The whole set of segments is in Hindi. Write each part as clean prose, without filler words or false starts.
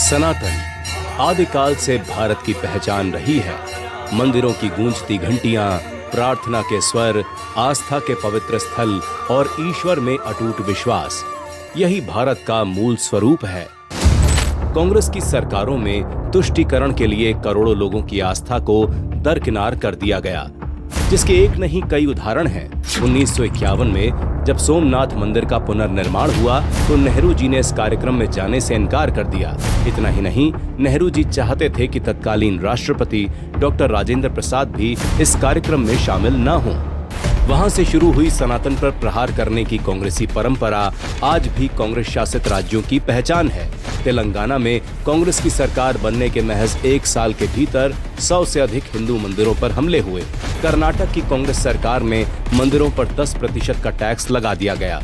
सनातन आदिकाल से भारत की पहचान रही है। मंदिरों की गूंजती घंटियां, प्रार्थना के स्वर, आस्था के पवित्र स्थल और ईश्वर में अटूट विश्वास, यही भारत का मूल स्वरूप है। कांग्रेस की सरकारों में तुष्टीकरण के लिए करोड़ों लोगों की आस्था को दरकिनार कर दिया गया, जिसके एक नहीं कई उदाहरण हैं। 1951 में जब सोमनाथ मंदिर का पुनर्निर्माण हुआ तो नेहरू जी ने इस कार्यक्रम में जाने से इनकार कर दिया। इतना ही नहीं, नेहरू जी चाहते थे कि तत्कालीन राष्ट्रपति डॉक्टर राजेंद्र प्रसाद भी इस कार्यक्रम में शामिल न हों। वहां से शुरू हुई सनातन पर प्रहार करने की कांग्रेसी परंपरा आज भी कांग्रेस शासित राज्यों की पहचान है। तेलंगाना में कांग्रेस की सरकार बनने के महज 1 साल के भीतर 100 से अधिक हिंदू मंदिरों पर हमले हुए। कर्नाटक की कांग्रेस सरकार में मंदिरों पर 10% का टैक्स लगा दिया गया।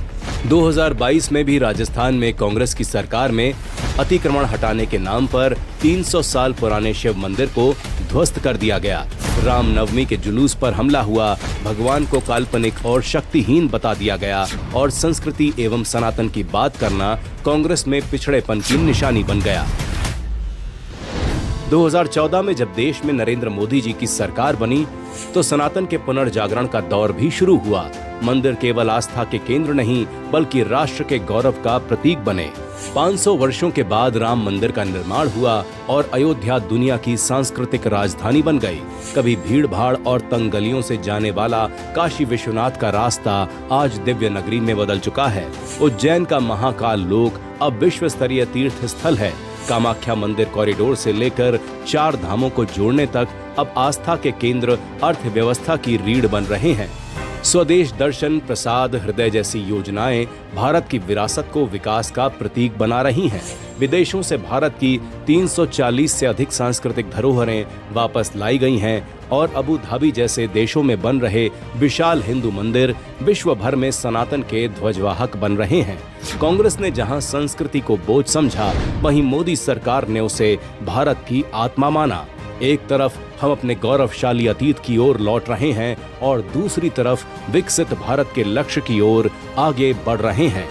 2022 में भी राजस्थान में कांग्रेस की सरकार में अतिक्रमण हटाने के नाम पर 300 साल पुराने शिव मंदिर को ध्वस्त कर दिया गया। रामनवमी के जुलूस पर हमला हुआ, भगवान को काल्पनिक और शक्तिहीन बता दिया गया और संस्कृति एवं सनातन की बात करना कांग्रेस में पिछड़ेपन की निशानी बन गया। 2014 में जब देश में नरेंद्र मोदी जी की सरकार बनी तो सनातन के पुनर्जागरण का दौर भी शुरू हुआ। मंदिर केवल आस्था के केंद्र नहीं बल्कि राष्ट्र के गौरव का प्रतीक बने। 500 वर्षों के बाद राम मंदिर का निर्माण हुआ और अयोध्या दुनिया की सांस्कृतिक राजधानी बन गई। कभी भीड़ भाड़ और तंग गलियों से जाने वाला काशी विश्वनाथ का रास्ता आज दिव्य नगरी में बदल चुका है। उज्जैन का महाकाल लोक अब विश्व स्तरीय तीर्थ स्थल है। कामाख्या मंदिर कॉरिडोर से लेकर 4 धामों को जोड़ने तक अब आस्था के केंद्र अर्थव्यवस्था की रीढ़ बन रहे हैं। स्वदेश दर्शन, प्रसाद, हृदय जैसी योजनाएं भारत की विरासत को विकास का प्रतीक बना रही हैं। विदेशों से भारत की 340 से अधिक सांस्कृतिक धरोहरें वापस लाई गई हैं और अबू धाबी जैसे देशों में बन रहे विशाल हिंदू मंदिर विश्व भर में सनातन के ध्वजवाहक बन रहे हैं। कांग्रेस ने जहां संस्कृति को बोझ समझा, वहीं मोदी सरकार ने उसे भारत की आत्मा माना। एक तरफ हम अपने गौरवशाली अतीत की ओर लौट रहे हैं और दूसरी तरफ विकसित भारत के लक्ष्य की ओर आगे बढ़ रहे हैं।